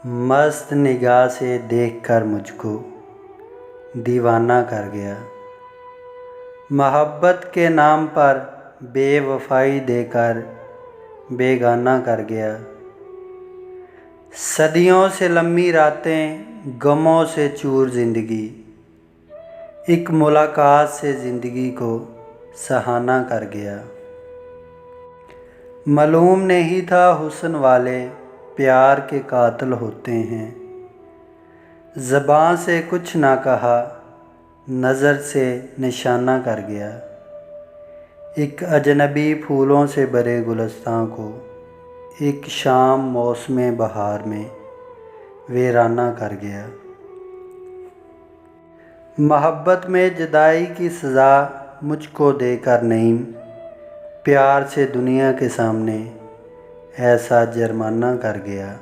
مست نگاہ سے دیکھ کر مجھ کو دیوانہ کر گیا، محبت کے نام پر بے وفائی دے کر بیگانہ کر گیا۔ صدیوں سے لمبی راتیں، غموں سے چور زندگی، ایک ملاقات سے زندگی کو سہانا کر گیا۔ معلوم نہیں تھا حسن والے پیار کے قاتل ہوتے ہیں، زبان سے کچھ نہ کہا، نظر سے نشانہ کر گیا۔ ایک اجنبی پھولوں سے بھرے گلستاں کو ایک شام موسم بہار میں ویرانہ کر گیا۔ محبت میں جدائی کی سزا مجھ کو دے کر نعیم، پیار سے دنیا کے سامنے ایسا جرمانہ کر گیا۔